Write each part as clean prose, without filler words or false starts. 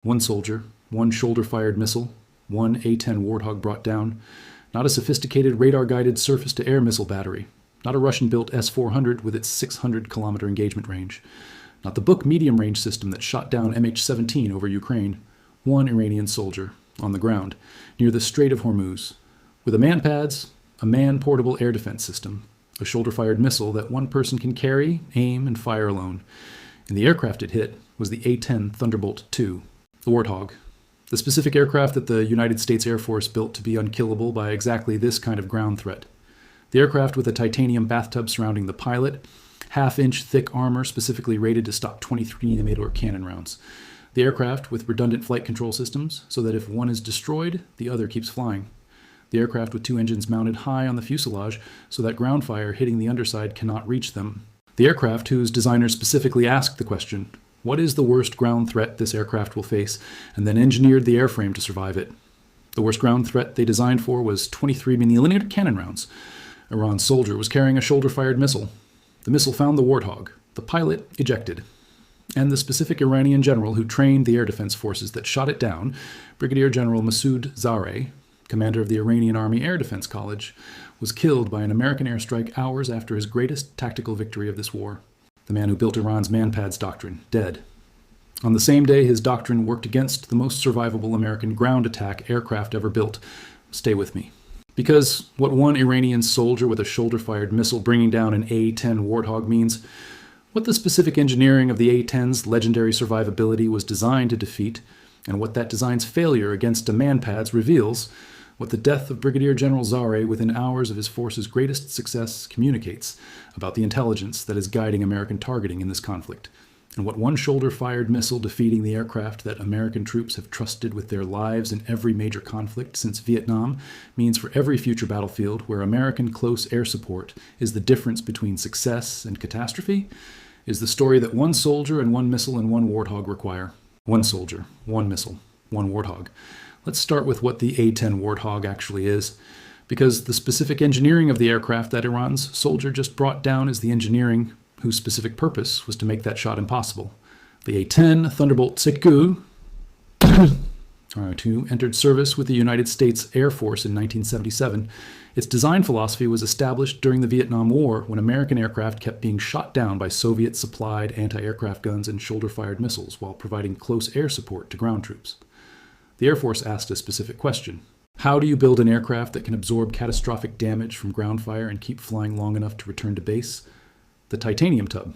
One soldier, one shoulder-fired missile, one A-10 Warthog brought down, not a sophisticated radar-guided surface-to-air missile battery, not a Russian-built S-400 with its 600-kilometer engagement range, not the Buk medium-range system that shot down MH17 over Ukraine. One Iranian soldier, on the ground, near the Strait of Hormuz, with a MANPADS, a man-portable air defense system, a shoulder-fired missile that one person can carry, aim, and fire alone. And the aircraft it hit was the A-10 Thunderbolt II, the Warthog, the specific aircraft that the United States Air Force built to be unkillable by exactly this kind of ground threat. The aircraft with a titanium bathtub surrounding the pilot, half-inch thick armor specifically rated to stop 23mm cannon rounds. The aircraft with redundant flight control systems, so that if one is destroyed, the other keeps flying. The aircraft with two engines mounted high on the fuselage, so that ground fire hitting the underside cannot reach them. The aircraft whose designers specifically asked the question, what is the worst ground threat this aircraft will face, and then engineered the airframe to survive it. The worst ground threat they designed for was 23mm cannon rounds. Iran's soldier was carrying a shoulder-fired missile. The missile found the Warthog. The pilot ejected. And the specific Iranian general who trained the air defense forces that shot it down, Brigadier General Masoud Zare, commander of the Iranian Army Air Defense College, was killed by an American airstrike hours after his greatest tactical victory of this war. The man who built Iran's MANPADS doctrine, dead. On the same day his doctrine worked against the most survivable American ground attack aircraft ever built. Stay with me. Because what one Iranian soldier with a shoulder-fired missile bringing down an A-10 Warthog means, what the specific engineering of the A-10's legendary survivability was designed to defeat, and what that design's failure against a MANPADS reveals, what the death of Brigadier General Zare within hours of his force's greatest success communicates about the intelligence that is guiding American targeting in this conflict, and what one shoulder-fired missile defeating the aircraft that American troops have trusted with their lives in every major conflict since Vietnam means for every future battlefield where American close air support is the difference between success and catastrophe, is the story that one soldier and one missile and one Warthog require. One soldier, one missile, one Warthog. Let's start with what the A-10 Warthog actually is, because the specific engineering of the aircraft that Iran's soldier just brought down is the engineering whose specific purpose was to make that shot impossible. The A-10 Thunderbolt II entered service with the United States Air Force in 1977. Its design philosophy was established during the Vietnam War when American aircraft kept being shot down by Soviet-supplied anti-aircraft guns and shoulder-fired missiles while providing close air support to ground troops. The Air Force asked a specific question. How do you build an aircraft that can absorb catastrophic damage from ground fire and keep flying long enough to return to base? The titanium tub.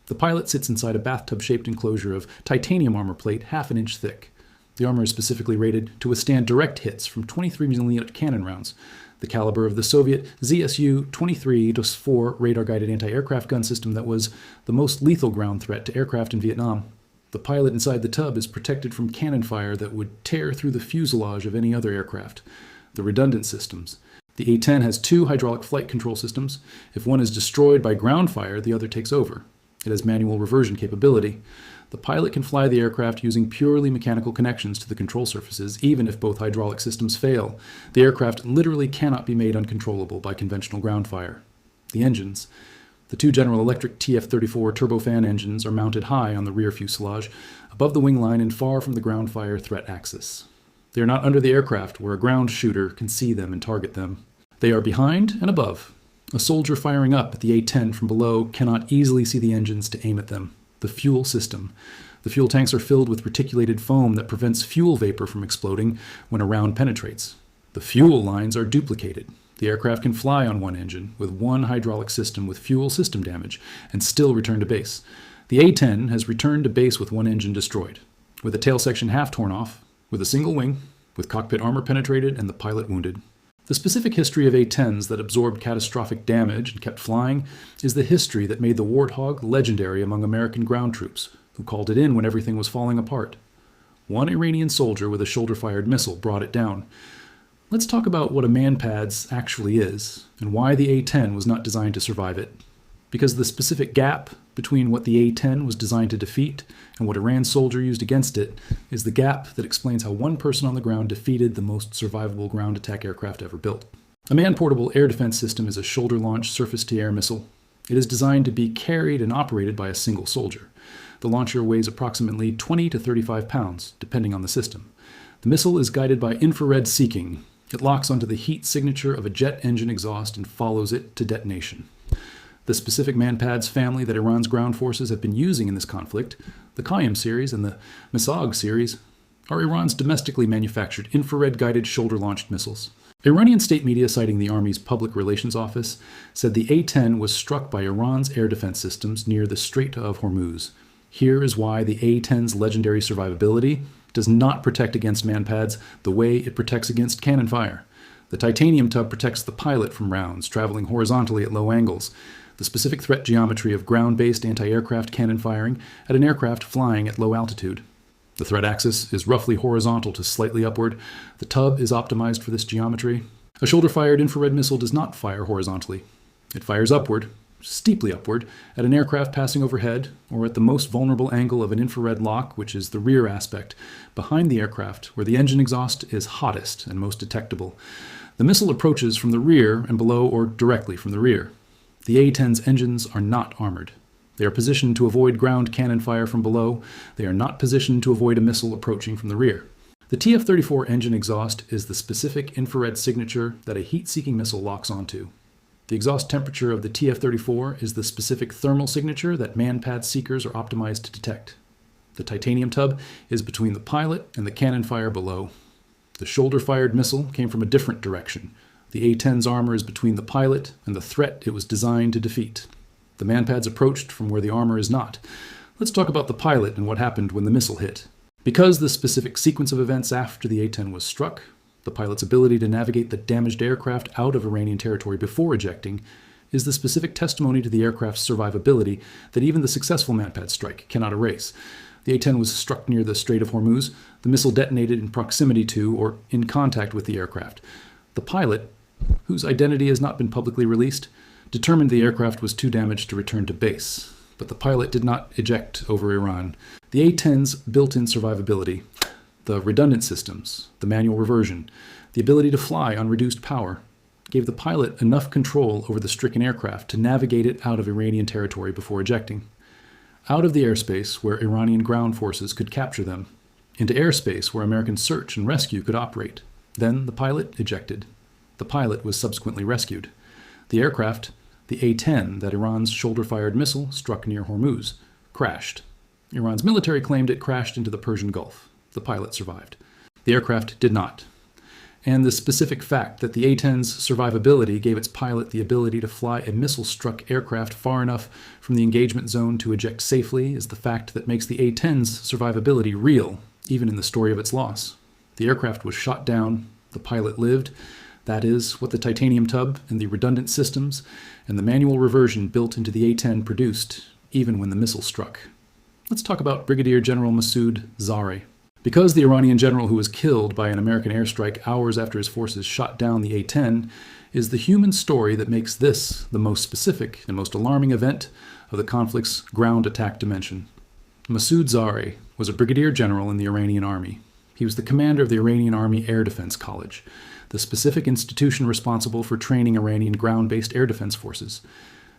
The pilot sits inside a bathtub-shaped enclosure of titanium armor plate half an inch thick. The armor is specifically rated to withstand direct hits from 23mm cannon rounds, the caliber of the Soviet ZSU-23-4 radar-guided anti-aircraft gun system that was the most lethal ground threat to aircraft in Vietnam. The pilot inside the tub is protected from cannon fire that would tear through the fuselage of any other aircraft. The redundant systems. The A-10 has two hydraulic flight control systems. If one is destroyed by ground fire, the other takes over. It has manual reversion capability. The pilot can fly the aircraft using purely mechanical connections to the control surfaces, even if both hydraulic systems fail. The aircraft literally cannot be made uncontrollable by conventional ground fire. The engines. The two General Electric TF-34 turbofan engines are mounted high on the rear fuselage, above the wing line and far from the ground fire threat axis. They are not under the aircraft where a ground shooter can see them and target them. They are behind and above. A soldier firing up at the A-10 from below cannot easily see the engines to aim at them. The fuel system. The fuel tanks are filled with reticulated foam that prevents fuel vapor from exploding when a round penetrates. The fuel lines are duplicated. The aircraft can fly on one engine with one hydraulic system with fuel system damage and still return to base. The A-10 has returned to base with one engine destroyed, with the tail section half torn off, with a single wing, with cockpit armor penetrated and the pilot wounded. The specific history of A-10s that absorbed catastrophic damage and kept flying is the history that made the Warthog legendary among American ground troops, who called it in when everything was falling apart. One Iranian soldier with a shoulder-fired missile brought it down. Let's talk about what a MANPADS actually is, and why the A-10 was not designed to survive it. Because the specific gap between what the A-10 was designed to defeat and what Iran's soldier used against it is the gap that explains how one person on the ground defeated the most survivable ground attack aircraft ever built. A man-portable air defense system is a shoulder-launched surface-to-air missile. It is designed to be carried and operated by a single soldier. The launcher weighs approximately 20 to 35 pounds, depending on the system. The missile is guided by infrared seeking. It locks onto the heat signature of a jet engine exhaust and follows it to detonation. The specific MANPADS family that Iran's ground forces have been using in this conflict, the Qayyum series and the Warthog series, are Iran's domestically manufactured infrared-guided shoulder-launched missiles. Iranian state media, citing the Army's Public Relations Office, said the A-10 was struck by Iran's air defense systems near the Strait of Hormuz. Here is why the A-10's legendary survivability does not protect against MANPADS the way it protects against cannon fire. The titanium tub protects the pilot from rounds traveling horizontally at low angles, the specific threat geometry of ground-based anti-aircraft cannon firing at an aircraft flying at low altitude. The threat axis is roughly horizontal to slightly upward. The tub is optimized for this geometry. A shoulder-fired infrared missile does not fire horizontally. It fires upward, steeply upward, at an aircraft passing overhead, or at the most vulnerable angle of an infrared lock, which is the rear aspect, behind the aircraft, where the engine exhaust is hottest and most detectable. The missile approaches from the rear and below, or directly from the rear. The A-10's engines are not armored. They are positioned to avoid ground cannon fire from below. They are not positioned to avoid a missile approaching from the rear. The TF-34 engine exhaust is the specific infrared signature that a heat-seeking missile locks onto. The exhaust temperature of the TF-34 is the specific thermal signature that MANPADS seekers are optimized to detect. The titanium tub is between the pilot and the cannon fire below. The shoulder-fired missile came from a different direction. The A-10's armor is between the pilot and the threat it was designed to defeat. The MANPADS approached from where the armor is not. Let's talk about the pilot and what happened when the missile hit. Because the specific sequence of events after the A-10 was struck, the pilot's ability to navigate the damaged aircraft out of Iranian territory before ejecting, is the specific testimony to the aircraft's survivability that even the successful MANPADS strike cannot erase. The A-10 was struck near the Strait of Hormuz. The missile detonated in proximity to or in contact with the aircraft. The pilot, whose identity has not been publicly released, determined the aircraft was too damaged to return to base. But the pilot did not eject over Iran. The A-10's built-in survivability, the redundant systems, the manual reversion, the ability to fly on reduced power, gave the pilot enough control over the stricken aircraft to navigate it out of Iranian territory before ejecting. Out of the airspace where Iranian ground forces could capture them, into airspace where American search and rescue could operate. Then the pilot ejected. The pilot was subsequently rescued. The aircraft, the A-10 that Iran's shoulder-fired missile struck near Hormuz, crashed. Iran's military claimed it crashed into the Persian Gulf. The pilot survived. The aircraft did not. And the specific fact that the A-10's survivability gave its pilot the ability to fly a missile-struck aircraft far enough from the engagement zone to eject safely is the fact that makes the A-10's survivability real, even in the story of its loss. The aircraft was shot down. The pilot lived. That is what the titanium tub and the redundant systems and the manual reversion built into the A-10 produced, even when the missile struck. Let's talk about Brigadier General Masoud Zare. Because the Iranian general who was killed by an American airstrike hours after his forces shot down the A-10 is the human story that makes this the most specific and most alarming event of the conflict's ground attack dimension. Masoud Zare was a brigadier general in the Iranian army. He was the commander of the Iranian Army Air Defense College, the specific institution responsible for training Iranian ground-based air defense forces.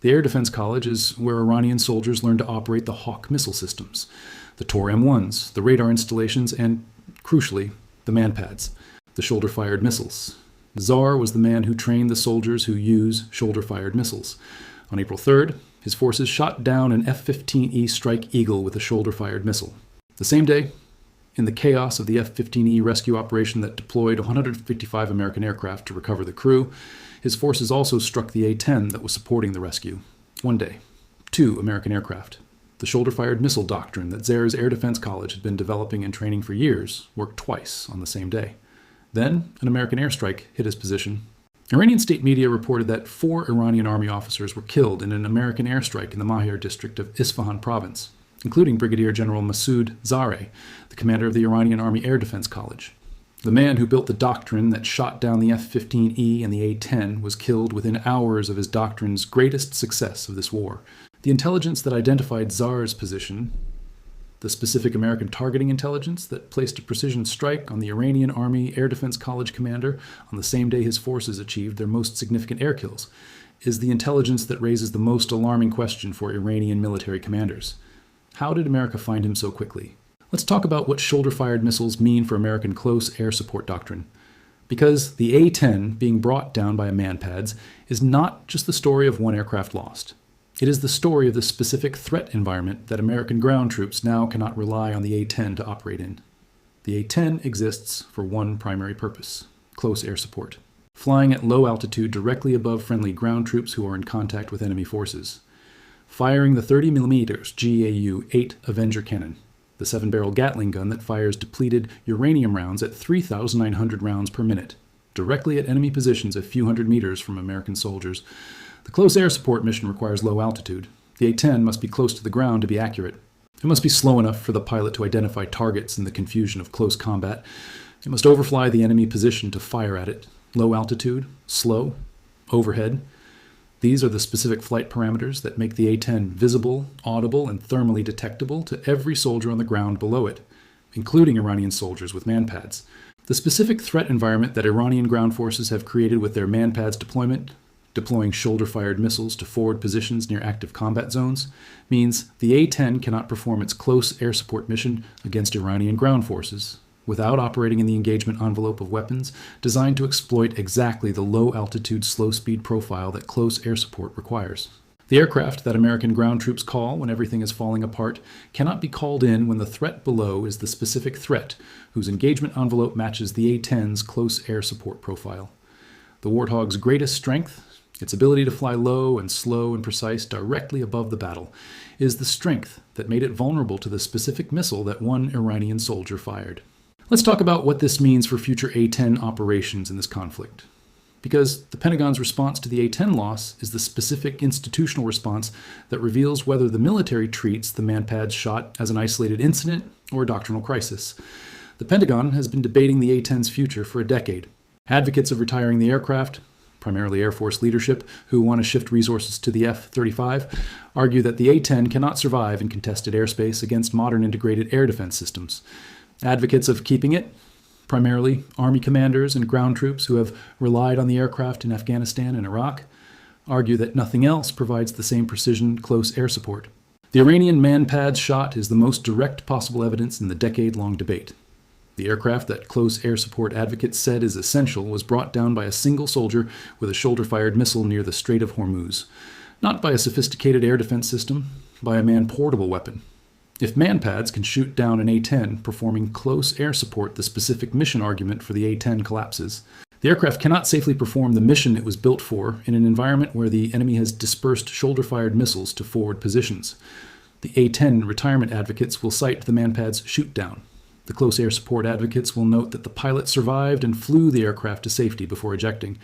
The Air Defense College is where Iranian soldiers learn to operate the Hawk missile systems, the Tor M1s, the radar installations, and, crucially, the MANPADS, the shoulder-fired missiles. Zare was the man who trained the soldiers who use shoulder-fired missiles. On April 3rd, his forces shot down an F-15E Strike Eagle with a shoulder-fired missile. The same day, in the chaos of the F-15E rescue operation that deployed 155 American aircraft to recover the crew, his forces also struck the A-10 that was supporting the rescue. One day, 2 American aircraft. The shoulder-fired missile doctrine that Zare's Air Defense College had been developing and training for years worked twice on the same day. Then, an American airstrike hit his position. Iranian state media reported that 4 Iranian army officers were killed in an American airstrike in the Mahir district of Isfahan province, including Brigadier General Masoud Zare, the commander of the Iranian Army Air Defense College. The man who built the doctrine that shot down the F-15E and the A-10 was killed within hours of his doctrine's greatest success of this war. The intelligence that identified Zare's position, the specific American targeting intelligence that placed a precision strike on the Iranian Army Air Defense College commander on the same day his forces achieved their most significant air kills, is the intelligence that raises the most alarming question for Iranian military commanders. How did America find him so quickly? Let's talk about what shoulder-fired missiles mean for American close air support doctrine. Because the A-10 being brought down by a MANPADS is not just the story of one aircraft lost. It is the story of the specific threat environment that American ground troops now cannot rely on the A-10 to operate in. The A-10 exists for one primary purpose: close air support, flying at low altitude directly above friendly ground troops who are in contact with enemy forces, firing the 30mm GAU-8 Avenger cannon, the 7-barrel Gatling gun that fires depleted uranium rounds at 3,900 rounds per minute, directly at enemy positions a few hundred meters from American soldiers. The close air support mission requires low altitude. The A-10 must be close to the ground to be accurate. It must be slow enough for the pilot to identify targets in the confusion of close combat. It must overfly the enemy position to fire at it. Low altitude, slow, overhead. These are the specific flight parameters that make the A-10 visible, audible, and thermally detectable to every soldier on the ground below it, including Iranian soldiers with MANPADS. The specific threat environment that Iranian ground forces have created with their MANPADS deployment, deploying shoulder-fired missiles to forward positions near active combat zones, means the A-10 cannot perform its close air support mission against Iranian ground forces without operating in the engagement envelope of weapons designed to exploit exactly the low-altitude, slow-speed profile that close air support requires. The aircraft that American ground troops call when everything is falling apart cannot be called in when the threat below is the specific threat whose engagement envelope matches the A-10's close air support profile. The Warthog's greatest strength, its ability to fly low and slow and precise directly above the battle, is the strength that made it vulnerable to the specific missile that one Iranian soldier fired. Let's talk about what this means for future A-10 operations in this conflict. Because the Pentagon's response to the A-10 loss is the specific institutional response that reveals whether the military treats the MANPADS shot as an isolated incident or a doctrinal crisis. The Pentagon has been debating the A-10's future for a decade. Advocates of retiring the aircraft, primarily Air Force leadership, who want to shift resources to the F-35, argue that the A-10 cannot survive in contested airspace against modern integrated air defense systems. Advocates of keeping it, primarily Army commanders and ground troops who have relied on the aircraft in Afghanistan and Iraq, argue that nothing else provides the same precision close air support. The Iranian MANPADS shot is the most direct possible evidence in the decade-long debate. The aircraft that close air support advocates said is essential was brought down by a single soldier with a shoulder-fired missile near the Strait of Hormuz, not by a sophisticated air defense system, by a man-portable weapon. If MANPADS can shoot down an A-10 performing close air support, the specific mission argument for the A-10 collapses. The aircraft cannot safely perform the mission it was built for in an environment where the enemy has dispersed shoulder-fired missiles to forward positions. The A-10 retirement advocates will cite the MANPADS shoot-down. The close air support advocates will note that the pilot survived and flew the aircraft to safety before ejecting.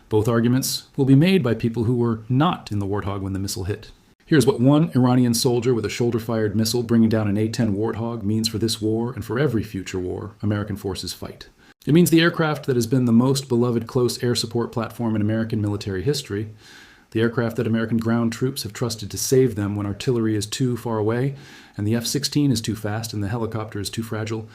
Both arguments will be made by people who were not in the Warthog when the missile hit. Here's what one Iranian soldier with a shoulder-fired missile bringing down an A-10 Warthog means for this war and for every future war American forces fight. It means the aircraft that has been the most beloved close air support platform in American military history, the aircraft that American ground troops have trusted to save them when artillery is too far away and the F-16 is too fast and the helicopter is too fragile,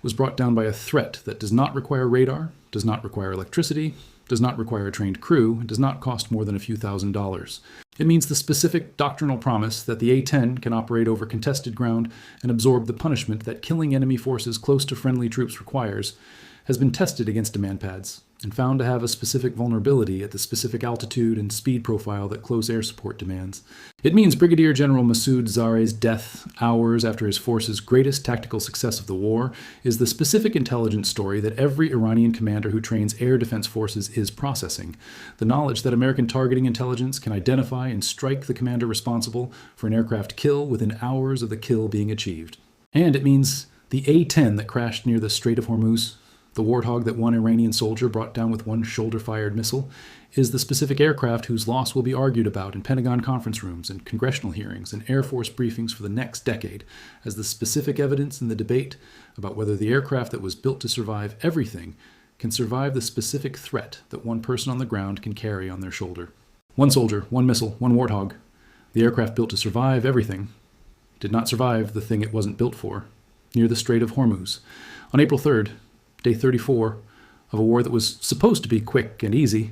was brought down by a threat that does not require radar, does not require electricity, does not require a trained crew, and does not cost more than a few $1,000s. It means the specific doctrinal promise that the A-10 can operate over contested ground and absorb the punishment that killing enemy forces close to friendly troops requires, has been tested against a MANPADS and found to have a specific vulnerability at the specific altitude and speed profile that close air support demands. It means Brigadier General Masoud Zare's death hours after his force's greatest tactical success of the war is the specific intelligence story that every Iranian commander who trains air defense forces is processing. The knowledge that American targeting intelligence can identify and strike the commander responsible for an aircraft kill within hours of the kill being achieved. And it means the A-10 that crashed near the Strait of Hormuz, the Warthog that one Iranian soldier brought down with one shoulder-fired missile, is the specific aircraft whose loss will be argued about in Pentagon conference rooms and congressional hearings and Air Force briefings for the next decade as the specific evidence in the debate about whether the aircraft that was built to survive everything can survive the specific threat that one person on the ground can carry on their shoulder. One soldier, one missile, one Warthog. The aircraft built to survive everything did not survive the thing it wasn't built for, near the Strait of Hormuz. On April 3rd, Day 34 of a war that was supposed to be quick and easy,